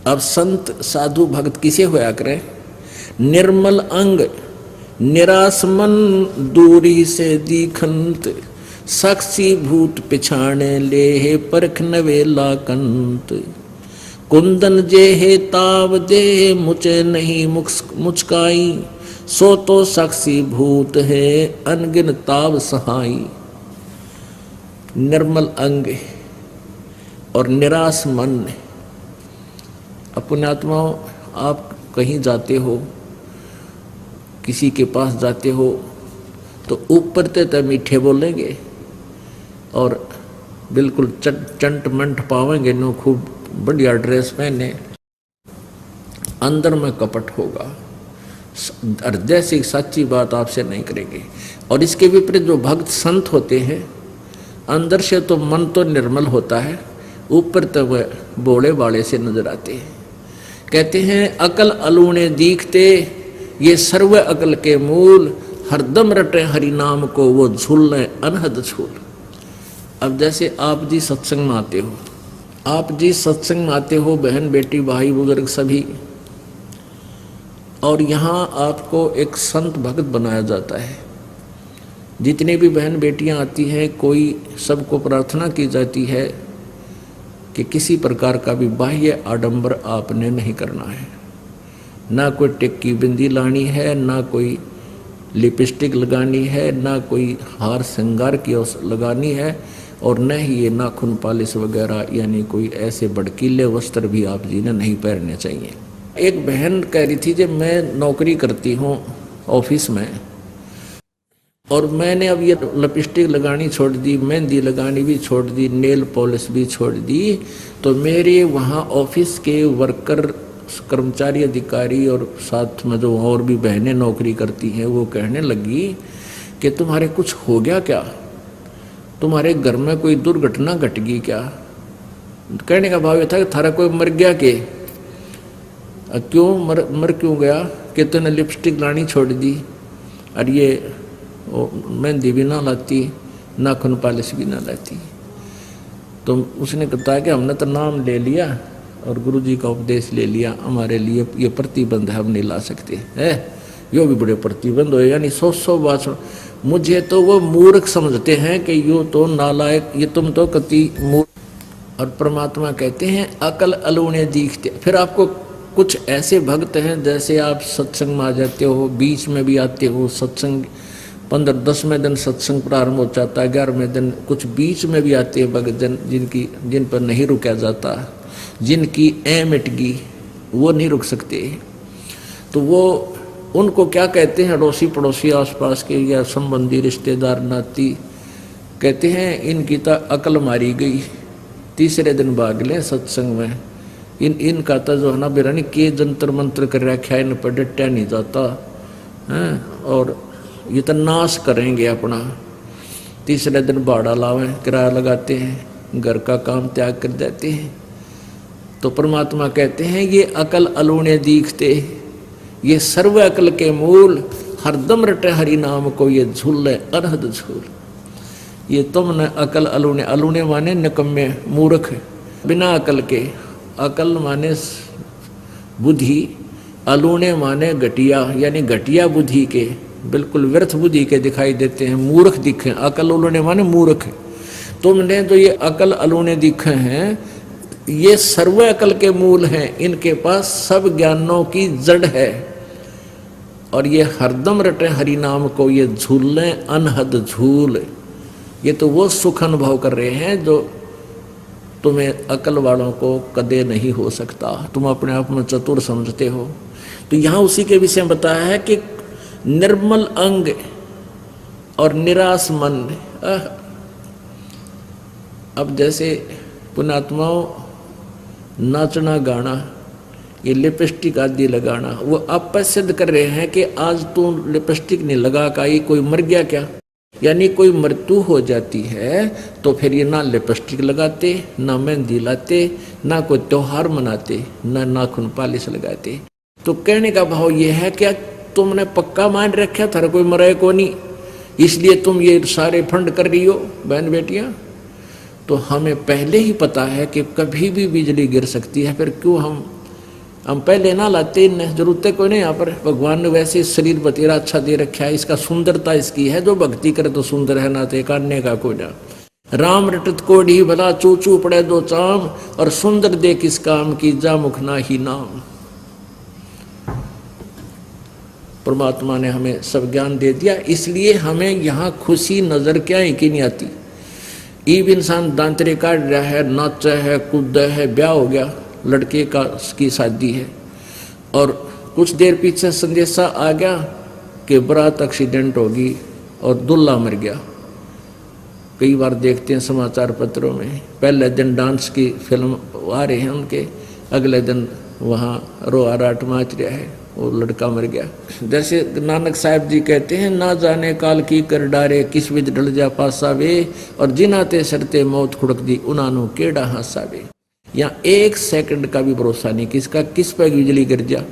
अब संत साधु भक्त किसे होया करे? निर्मल अंग निराश मन दूरी से दीखंत, साक्षी भूत पिछाणे ले हे परख नवेला कंत। कुंदन जे हे ताव दे मुझे नहीं मुचकाई, सो तो साक्षी भूत है अनगिन ताव सहाई। निर्मल अंग और निराश मन। अपने आत्माओं, आप कहीं जाते हो, किसी के पास जाते हो तो ऊपर ते मीठे बोलेंगे और बिल्कुल चंट मंट पावेंगे, नो खूब बढ़िया ड्रेस पहने, अंदर में कपट होगा, हृदय से सच्ची बात आपसे नहीं करेंगे। और इसके विपरीत जो भक्त संत होते हैं, अंदर से तो मन तो निर्मल होता है, ऊपर तो वह बोले बाले से नजर आते हैं। कहते हैं अकल अलूने दीखते, ये सर्व अकल के मूल, हरदम रटे हरि नाम को वो झूल अनहद झूल। अब जैसे आप जी सत्संग में आते हो, आप जी सत्संग में आते हो, बहन बेटी भाई बुजुर्ग सभी, और यहाँ आपको एक संत भक्त बनाया जाता है। जितने भी बहन बेटियां आती हैं, कोई सबको प्रार्थना की जाती है कि किसी प्रकार का भी बाह्य आडंबर आपने नहीं करना है, ना कोई टिक्की बिंदी लानी है, ना कोई लिपस्टिक लगानी है, ना कोई हार श्रृंगार की लगानी है, और न ही ये नाखून पालिश वगैरह यानी कोई ऐसे भड़कीले वस्त्र भी आप जी ने नहीं पहनने चाहिए। एक बहन कह रही थी, जब मैं नौकरी करती हूँ ऑफिस में और मैंने अब ये लिपस्टिक लगानी छोड़ दी, मेहंदी लगानी भी छोड़ दी, नेल पॉलिश भी छोड़ दी, तो मेरे वहाँ ऑफिस के वर्कर कर्मचारी अधिकारी और साथ में जो और भी बहनें नौकरी करती हैं, वो कहने लगी कि तुम्हारे कुछ हो गया क्या, तुम्हारे घर में कोई दुर्घटना घट गई क्या? कहने का भाव ये था कि थारा कोई मर गया के? क्यों मर क्यों गया? कि तूने लिपस्टिक लानी छोड़ दी और ये मेहंदी भी ना लाती, नाखून पालिश भी ना लाती। तो उसने कहा कि हमने तो नाम ले लिया और गुरुजी का उपदेश ले लिया, हमारे लिए ये प्रतिबंध है, हम नहीं ला सकते है। यो भी बड़े प्रतिबंध हो, यानी 100 बात। मुझे तो वो मूर्ख समझते हैं कि यो तो नालायक, ये तुम तो कति मूर्ख। और परमात्मा कहते हैं अकल अलूने दीखते। फिर आपको कुछ ऐसे भक्त हैं, जैसे आप सत्संग में आ जाते हो, बीच में भी आते हो, सत्संग 15-10वें दिन सत्संग प्रारंभ हो जाता है, 11वें दिन कुछ बीच में भी आते हैं भक्त जन, जिन पर नहीं रुका जाता, जिनकी मिट गई, वो नहीं रुक सकते। तो वो उनको क्या कहते हैं, अड़ोसी पड़ोसी आसपास के या संबंधी रिश्तेदार नाती कहते हैं इनकी तो अकल मारी गई, तीसरे दिन भाग लें सत्संग में। इनका तो जो है ना बिरानी के जंतर मंत्र कर रखा है, इन पर डटा नहीं जाता है, और ये तो नाश करेंगे अपना। तीसरे दिन भाड़ा लावें, किराया लगाते हैं, घर का काम त्याग कर देते हैं। तो परमात्मा कहते हैं ये अकल अलूने दीखते, ये सर्व अकल के मूल, हरदम रटे हरि नाम को ये झूल अनहद झूल। ये तुमने अकल अलूने, अलूने माने निकम्मे मूर्ख बिना अकल के, अकल माने बुद्धि, अलूने माने घटिया यानी घटिया बुद्धि के, बिल्कुल व्यर्थ बुद्धि के दिखाई देते हैं, मूर्ख दिखे। अकल अलूने माने मूर्ख। तुमने जो ये अकल अलूने दिखे हैं, ये सर्व अकल के मूल हैं, इनके पास सब ज्ञानों की जड़ है, और ये हरदम रटे हरि नाम को ये झूलें अनहद झूल। ये तो वो सुख अनुभव कर रहे हैं जो तुम्हें अकल वालों को कदे नहीं हो सकता। तुम अपने आप में चतुर समझते हो। तो यहाँ उसी के विषय में बताया है कि निर्मल अंग और निराश मन। अब जैसे पुण्यात्माओं नाचना गाना, ये लिपस्टिक आदि लगाना, वो आप सिद्ध कर रहे हैं कि आज तू लिपस्टिक नहीं लगा का ये कोई मर गया क्या? यानी कोई मृत्यु हो जाती है तो फिर ये ना लिपस्टिक लगाते, ना मेहंदी लाते, ना कोई त्योहार मनाते, ना नाखून पालिश लगाते। तो कहने का भाव ये है क्या तुमने पक्का मान रखा था कोई मरे को नहीं, इसलिए तुम ये सारे फंड कर रही हो बहन बेटियां। तो हमें पहले ही पता है कि कभी भी बिजली गिर सकती है, फिर क्यों हम हम पहले ना लाते, इन जरूरत कोई नहीं। यहाँ पर भगवान ने वैसे शरीर बतेरा अच्छा दे रखा है, इसका सुंदरता इसकी है, जो भक्ति करे तो सुंदर है, ना तो काटने का कोई ना। राम रटत कोढ़ी भला चूचू पड़े दो चाम, और सुंदर दे किस काम की जा मुख ना ही नाम। परमात्मा ने हमें सब ज्ञान दे दिया, इसलिए हमें यहाँ खुशी नजर क्या है कि नहीं आती। ईब इंसान दांतरे काट रहा है, नाचा है, कूदा है, ब्याह हो गया, लड़के का की शादी है, और कुछ देर पीछे संदेशा आ गया कि बारात एक्सीडेंट होगी और दूल्हा मर गया। कई बार देखते हैं समाचार पत्रों में, पहले दिन डांस की फिल्म आ रहे हैं उनके, अगले दिन वहाँ रोआ राट माच रहा है, वो लड़का मर गया। जैसे नानक साहब जी कहते हैं, ना जाने काल की कर डारे, किस विध डल जा पासा वे, और जिनाते सरते मौत खुड़क दी, उनानो केड़ा हासा वे। यहाँ 1 सेकंड का भी भरोसा नहीं किसका, किस पर बिजली गिर जा।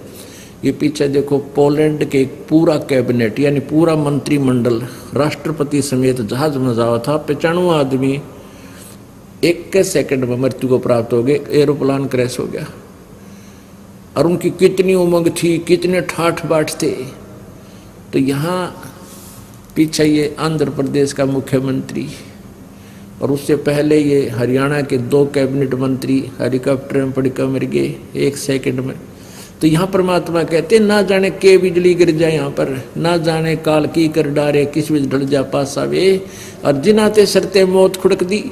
ये पीछे देखो, पोलैंड के पूरा कैबिनेट यानी पूरा मंत्रिमंडल राष्ट्रपति समेत जहाज में जावा था, 95 आदमी 1 सेकंड में मृत्यु को प्राप्त हो गए, एरोप्लान क्रैश हो गया। और उनकी कितनी उमंग थी, कितने ठाठ बाट थे। तो यहाँ पीछे ये आंध्र प्रदेश का मुख्यमंत्री, और उससे पहले ये हरियाणा के 2 कैबिनेट मंत्री हेलीकॉप्टर में पड़कर मर गए 1 सेकंड में। तो यहाँ परमात्मा कहते ना जाने के बिजली गिर जाए यहाँ पर, ना जाने काल की कर डारे, किस बीच ढल जा पासा वे, और जिनाते सरते मौत खुड़क दी।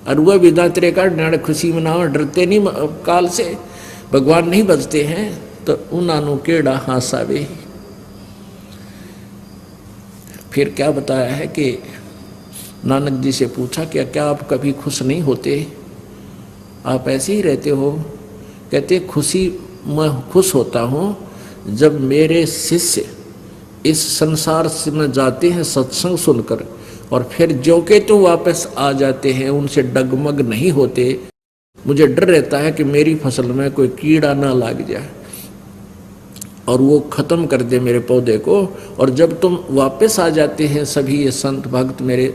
और वह भी दांतरे काट खुशी मनाओ, डरते नहीं काल से, भगवान नहीं बचते हैं, तो उन्होंने केड़ा हासा वे। फिर क्या बताया है कि नानक जी से पूछा क्या आप कभी खुश नहीं होते, आप ऐसे ही रहते हो। कहते खुशी मैं खुश होता हूँ जब मेरे शिष्य इस संसार से में जाते हैं सत्संग सुनकर, और फिर जो के तो वापस आ जाते हैं, उनसे डगमग नहीं होते। मुझे डर रहता है कि मेरी फसल में कोई कीड़ा ना लग जाए और वो खत्म कर दे मेरे पौधे को। और जब तुम वापस आ जाते हैं सभी ये संत भक्त मेरे,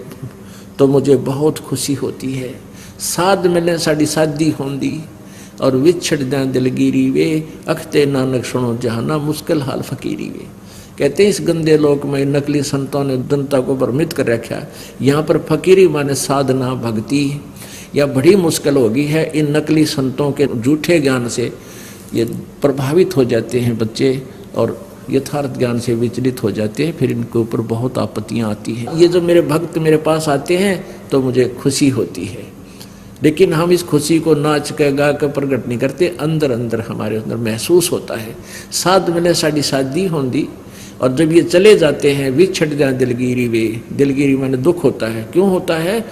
तो मुझे बहुत खुशी होती है। साध मिले साड़ी शादी होंदी, और विछड़ दें दिलगिरी वे, अखते नानक सुनो जहाना, मुश्किल हाल फकीरी वे। कहते हैं इस गंदे लोक में नकली संतों ने जनता को भ्रमित कर रखा। यहाँ पर फकीरी माने साधना भक्ति, या बड़ी मुश्किल होगी है। इन नकली संतों के झूठे ज्ञान से ये प्रभावित हो जाते हैं बच्चे, और यथार्थ ज्ञान से विचलित हो जाते हैं, फिर इनके ऊपर बहुत आपत्तियां आती हैं। ये जो मेरे भक्त मेरे पास आते हैं तो मुझे खुशी होती है, लेकिन हम इस खुशी को नाच के गा के प्रकट नहीं करते, अंदर अंदर हमारे अंदर महसूस होता है। साध मिले साड़ी शादी होंदी, और जब ये चले जाते हैं विछड़ जाए दिलगिरी वे, दिलगिरी माने दुख होता है। क्यों होता है?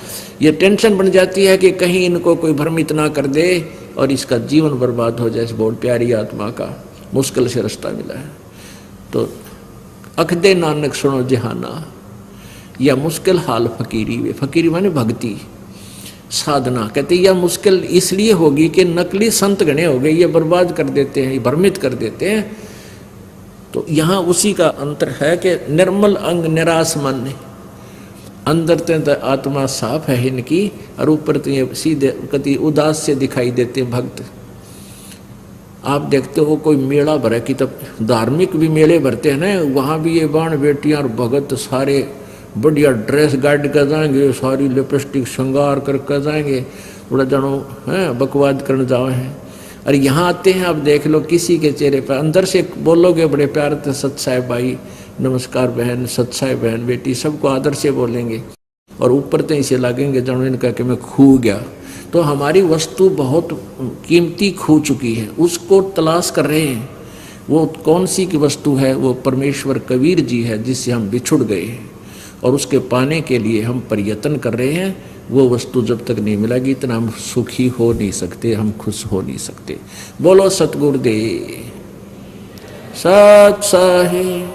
ये टेंशन बन जाती है कि कहीं इनको कोई भ्रमित ना कर दे और इसका जीवन बर्बाद हो जाए। इस बहुत प्यारी आत्मा का मुश्किल से रास्ता मिला है। तो अखदे नानक सुनो जहाना, या मुश्किल हाल फकीरी वे, फकीरी माने भक्ति साधना। कहते यह मुश्किल इसलिए होगी कि नकली संत गणे हो गए, ये बर्बाद कर देते हैं, भ्रमित कर देते हैं। तो यहाँ उसी का अंतर है कि निर्मल अंग निराश मन, अंदर तो आत्मा साफ है इनकी, और ऊपर तो ये सीधे कति उदास से दिखाई देते हैं भक्त। आप देखते हो कोई मेला भरा की, तब धार्मिक भी मेले भरते हैं ना, वहाँ भी ये बाण बेटियाँ और भगत सारे बढ़िया ड्रेस गार्ड कर जाएंगे, सारी लिपस्टिक श्रृंगार करके जाएंगे, थोड़ा जानो हैं बकवाद करने जाओ हैं। और यहाँ आते हैं, आप देख लो किसी के चेहरे पर अंदर से बोलोगे बड़े प्यार से, सत साहेब भाई नमस्कार बहन, सत साहेब बहन बेटी, सबको आदर से बोलेंगे, और ऊपर तो इसे लगेंगे जानो इनका कि मैं खो गया। तो हमारी वस्तु बहुत कीमती खो चुकी है, उसको तलाश कर रहे हैं। वो कौन सी की वस्तु है? वो परमेश्वर कबीर जी है जिससे हम बिछुड़ गए हैं, और उसके पाने के लिए हम प्रयत्न कर रहे हैं। वो वस्तु जब तक नहीं मिलेगी इतना हम सुखी हो नहीं सकते, हम खुश हो नहीं सकते। बोलो सतगुरुदेव सत साहिब।